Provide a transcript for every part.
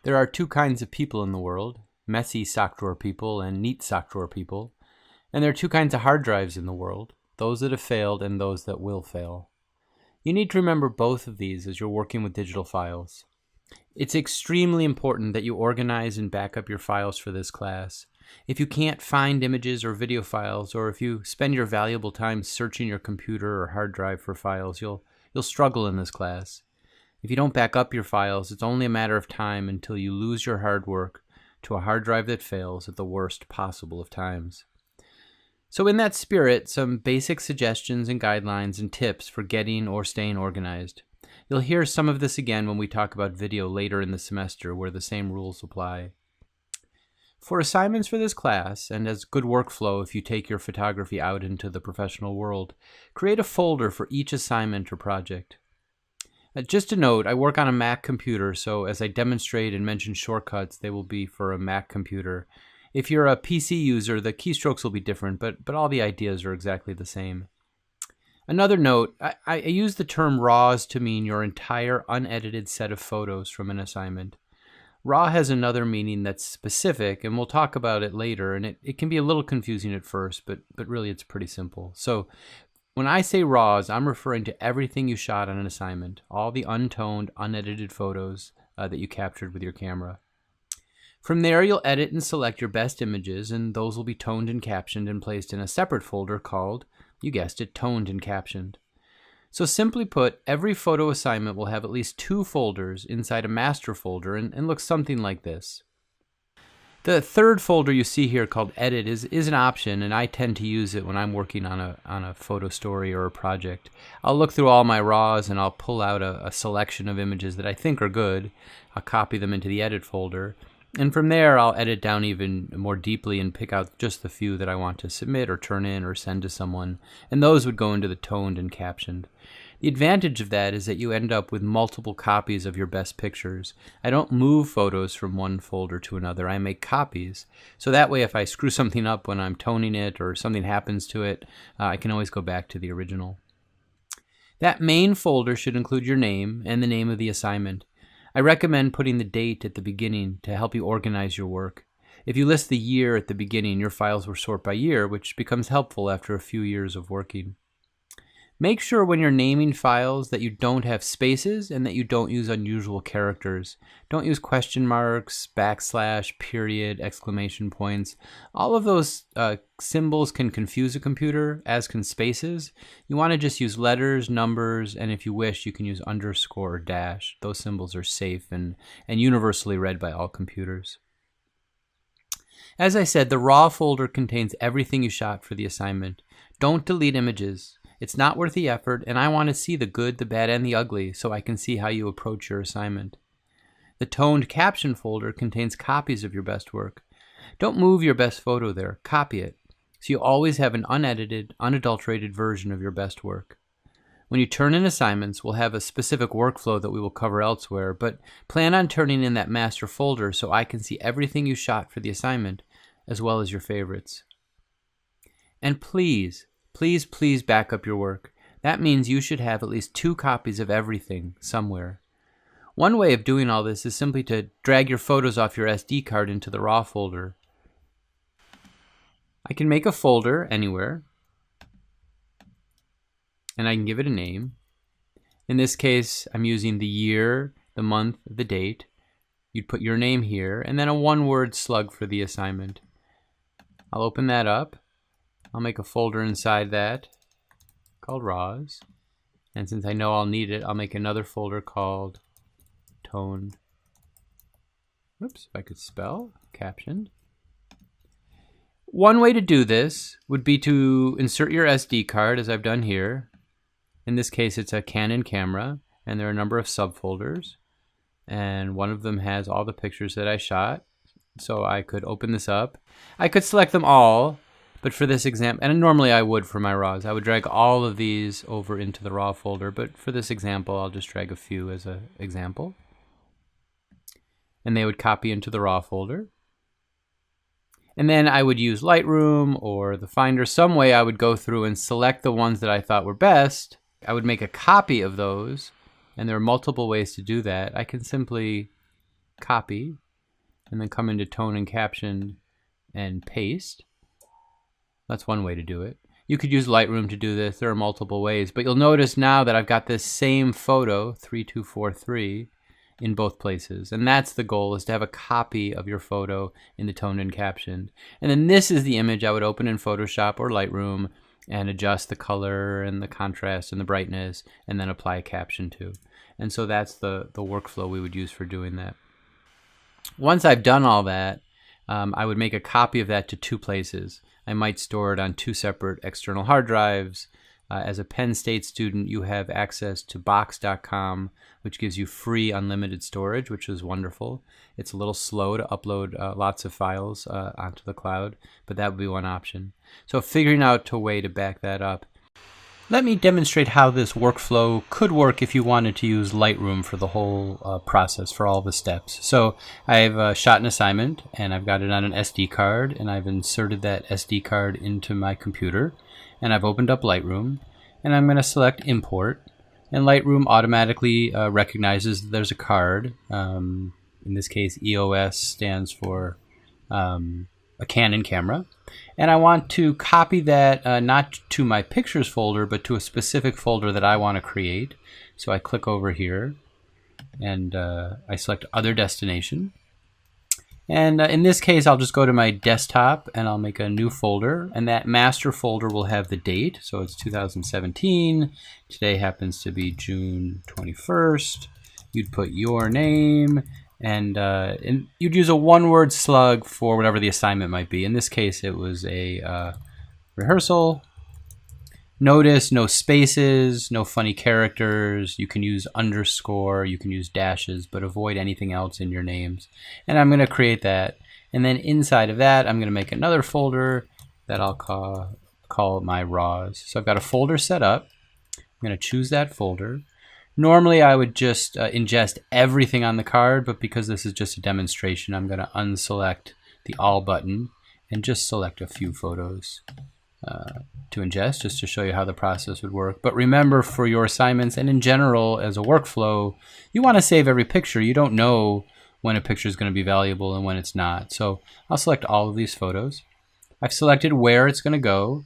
There are two kinds of people in the world, messy sock drawer people and neat sock drawer people. And there are two kinds of hard drives in the world, those that have failed and those that will fail. You need to remember both of these as you're working with digital files. It's extremely important that you organize and back up your files for this class. If you can't find images or video files, or if you spend your valuable time searching your computer or hard drive for files, you'll struggle in this class. If you don't back up your files, it's only a matter of time until you lose your hard work to a hard drive that fails at the worst possible of times. So in that spirit, some basic suggestions and guidelines and tips for getting or staying organized. You'll hear some of this again when we talk about video later in the semester, where the same rules apply. For assignments for this class, and as good workflow if you take your photography out into the professional world, create a folder for each assignment or project. Just a note, I work on a Mac computer, so as I demonstrate and mention shortcuts, they will be for a Mac computer. If you're a PC user, the keystrokes will be different, but all the ideas are exactly the same. Another note, I use the term RAWs to mean your entire unedited set of photos from an assignment. RAW has another meaning that's specific, and we'll talk about it later, and it can be a little confusing at first, but really it's pretty simple. So when I say RAWs, I'm referring to everything you shot on an assignment, all the untoned, unedited photos that you captured with your camera. From there, you'll edit and select your best images, and those will be toned and captioned and placed in a separate folder called, you guessed it, Toned and Captioned. So simply put, every photo assignment will have at least two folders inside a master folder and look something like this. The third folder you see here called Edit is an option, and I tend to use it when I'm working on a photo story or a project. I'll look through all my RAWs and I'll pull out a selection of images that I think are good. I'll copy them into the Edit folder. And from there, I'll edit down even more deeply and pick out just the few that I want to submit or turn in or send to someone. And those would go into the toned and captioned. The advantage of that is that you end up with multiple copies of your best pictures. I don't move photos from one folder to another. I make copies. So that way, if I screw something up when I'm toning it or something happens to it, I can always go back to the original. That main folder should include your name and the name of the assignment. I recommend putting the date at the beginning to help you organize your work. If you list the year at the beginning, your files will sort by year, which becomes helpful after a few years of working. Make sure when you're naming files that you don't have spaces and that you don't use unusual characters. Don't use question marks, backslash, period, exclamation points. All of those symbols can confuse a computer, as can spaces. You want to just use letters, numbers, and if you wish, you can use underscore or dash. Those symbols are safe and universally read by all computers. As I said, the RAW folder contains everything you shot for the assignment. Don't delete images. It's not worth the effort, and I want to see the good, the bad, and the ugly so I can see how you approach your assignment. The toned caption folder contains copies of your best work. Don't move your best photo there, copy it, so you always have an unedited, unadulterated version of your best work. When you turn in assignments, we'll have a specific workflow that we will cover elsewhere, but plan on turning in that master folder so I can see everything you shot for the assignment, as well as your favorites. And please back up your work. That means you should have at least 2 copies of everything somewhere. One way of doing all this is simply to drag your photos off your SD card into the RAW folder. I can make a folder anywhere, and I can give it a name. In this case, I'm using the year, the month, the date. You'd put your name here, and then a one-word slug for the assignment. I'll open that up. I'll make a folder inside that called RAWs. And since I know I'll need it, I'll make another folder called Toned. Oops, if I could spell, captioned. One way to do this would be to insert your SD card, as I've done here. In this case, it's a Canon camera, and there are a number of subfolders. And one of them has all the pictures that I shot. So I could open this up. I could select them all. But for this example, and normally I would for my RAWs, I would drag all of these over into the RAW folder, but for this example, I'll just drag a few as an example. And they would copy into the RAW folder. And then I would use Lightroom or the Finder, some way I would go through and select the ones that I thought were best. I would make a copy of those, and there are multiple ways to do that. I can simply copy, and then come into tone and caption and paste. That's one way to do it. You could use Lightroom to do this. There are multiple ways, but you'll notice now that I've got this same photo, 3243, in both places. And that's the goal, is to have a copy of your photo in the toned and captioned. And then this is the image I would open in Photoshop or Lightroom and adjust the color and the contrast and the brightness, and then apply a caption to. And so that's the workflow we would use for doing that. Once I've done all that, I would make a copy of that to two places. I might store it on two separate external hard drives. As a Penn State student, you have access to box.com, which gives you free unlimited storage, which is wonderful. It's a little slow to upload lots of files onto the cloud, but that would be one option. So figuring out a way to back that up. Let me demonstrate how this workflow could work if you wanted to use Lightroom for the whole process, for all the steps. So I've shot an assignment, and I've got it on an SD card, and I've inserted that SD card into my computer, and I've opened up Lightroom, and I'm going to select Import, and Lightroom automatically recognizes that there's a card. In this case, EOS stands for a Canon camera. And I want to copy that not to my pictures folder, but to a specific folder that I want to create. So I click over here, and I select Other Destination. And in this case, I'll just go to my desktop, and I'll make a new folder. And that master folder will have the date. So it's 2017. Today happens to be June 21st. You'd put your name. And you'd use a one-word slug for whatever the assignment might be. In this case, it was a rehearsal. Notice no spaces, no funny characters. You can use underscore, you can use dashes, but avoid anything else in your names. And I'm going to create that. And then inside of that, I'm going to make another folder that I'll call my raws. So I've got a folder set up. I'm going to choose that folder. Normally, I would just ingest everything on the card, but because this is just a demonstration, I'm going to unselect the All button and just select a few photos to ingest, just to show you how the process would work. But remember, for your assignments and in general as a workflow, you want to save every picture. You don't know when a picture is going to be valuable and when it's not. So I'll select all of these photos. I've selected where it's going to go.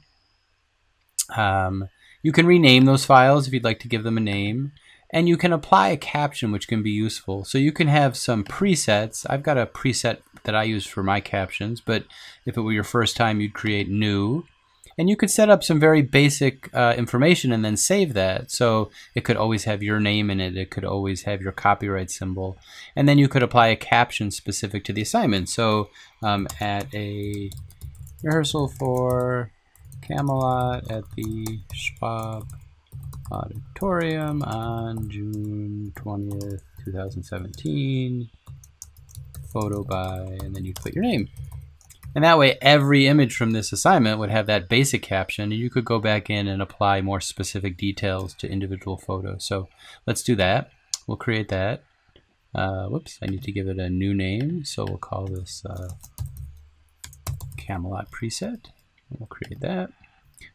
You can rename those files if you'd like to give them a name. And you can apply a caption, which can be useful. So you can have some presets. I've got a preset that I use for my captions, but if it were your first time, you'd create new. And you could set up some very basic information and then save that. So it could always have your name in it. It could always have your copyright symbol. And then you could apply a caption specific to the assignment. So at a rehearsal for Camelot at the Schwab Auditorium on June 20th, 2017, photo by, and then you put your name. And that way every image from this assignment would have that basic caption, and you could go back in and apply more specific details to individual photos. So let's do that. We'll create that. Whoops, I need to give it a new name. So we'll call this Camelot preset. We'll create that.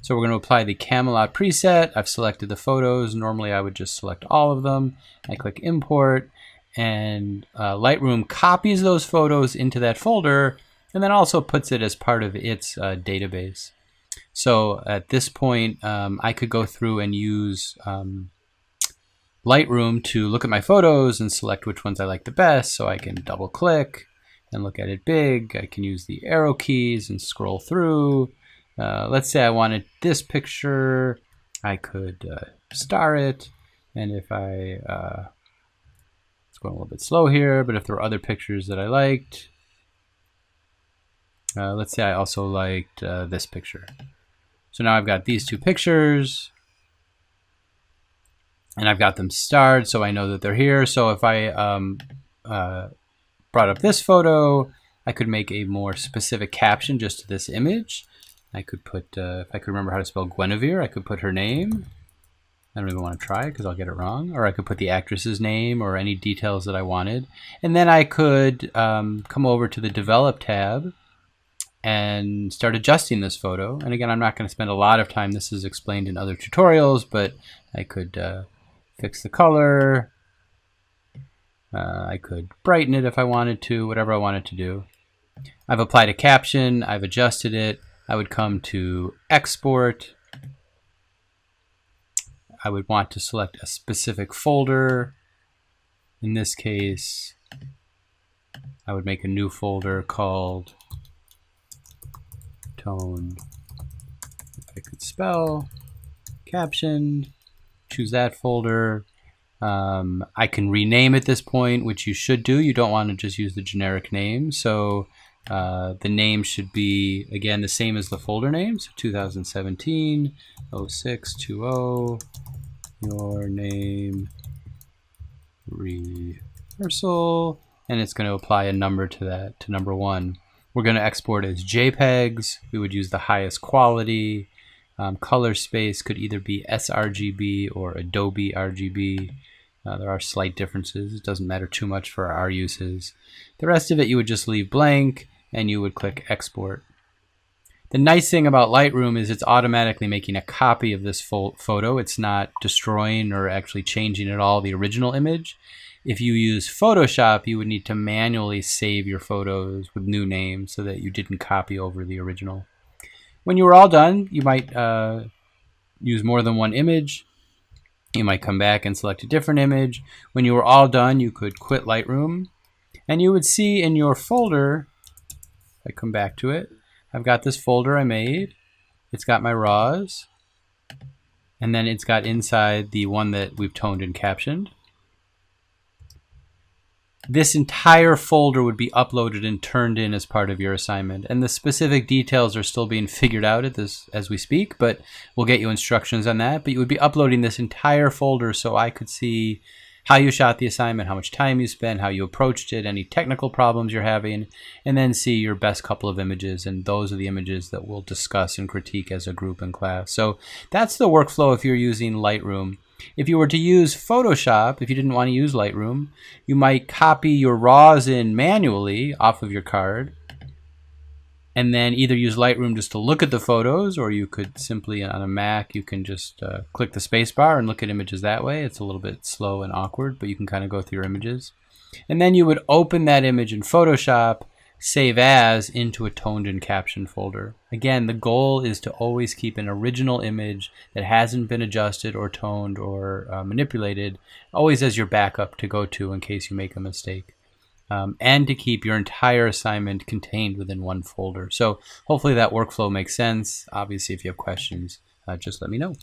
So we're going to apply the Camelot preset. I've selected the photos. Normally I would just select all of them. I click import, and Lightroom copies those photos into that folder and then also puts it as part of its database. So at this point, I could go through and use Lightroom to look at my photos and select which ones I like the best. So I can double click and look at it big. I can use the arrow keys and scroll through. Let's say I wanted this picture, I could star it, and if it's going a little bit slow here, but if there were other pictures that I liked, let's say I also liked this picture. So now I've got these two pictures, and I've got them starred, so I know that they're here. So if I brought up this photo, I could make a more specific caption just to this image. I could put, if I could remember how to spell Guinevere, I could put her name. I don't even want to try it because I'll get it wrong. Or I could put the actress's name or any details that I wanted. And then I could come over to the Develop tab and start adjusting this photo. And again, I'm not going to spend a lot of time. This is explained in other tutorials, but I could fix the color. I could brighten it if I wanted to, whatever I wanted to do. I've applied a caption, I've adjusted it. I would come to export. I would want to select a specific folder. In this case, I would make a new folder called Tone, if I could spell, captioned, choose that folder. I can rename at this point, which you should do. You don't want to just use the generic name. So the name should be, again, the same as the folder name. So 2017 0620, your name rehearsal. And it's going to apply a number to that, to number 1. We're going to export as JPEGs. We would use the highest quality. Color space could either be sRGB or Adobe RGB. There are slight differences. It doesn't matter too much for our uses. The rest of it you would just leave blank and you would click export. The nice thing about Lightroom is it's automatically making a copy of this photo. It's not destroying or actually changing at all the original image. If you use Photoshop, you would need to manually save your photos with new names so that you didn't copy over the original. When you were all done, you might use more than one image. You might come back and select a different image. When you were all done, you could quit Lightroom. And you would see in your folder, if I come back to it, I've got this folder I made. It's got my raws. And then it's got inside the one that we've toned and captioned. This entire folder would be uploaded and turned in as part of your assignment. And the specific details are still being figured out as we speak, but we'll get you instructions on that. But you would be uploading this entire folder so I could see how you shot the assignment, how much time you spent, how you approached it, any technical problems you're having, and then see your best couple of images. And those are the images that we'll discuss and critique as a group in class. So that's the workflow if you're using Lightroom. If you were to use Photoshop, if you didn't want to use Lightroom, you might copy your raws in manually off of your card and then either use Lightroom just to look at the photos, or you could simply, on a Mac, you can just click the spacebar and look at images that way. It's a little bit slow and awkward, but you can kind of go through your images. And then you would open that image in Photoshop, save as into a toned and captioned folder. Again, the goal is to always keep an original image that hasn't been adjusted or toned or manipulated, always as your backup to go to in case you make a mistake. And to keep your entire assignment contained within one folder. So hopefully that workflow makes sense. Obviously, if you have questions, just let me know.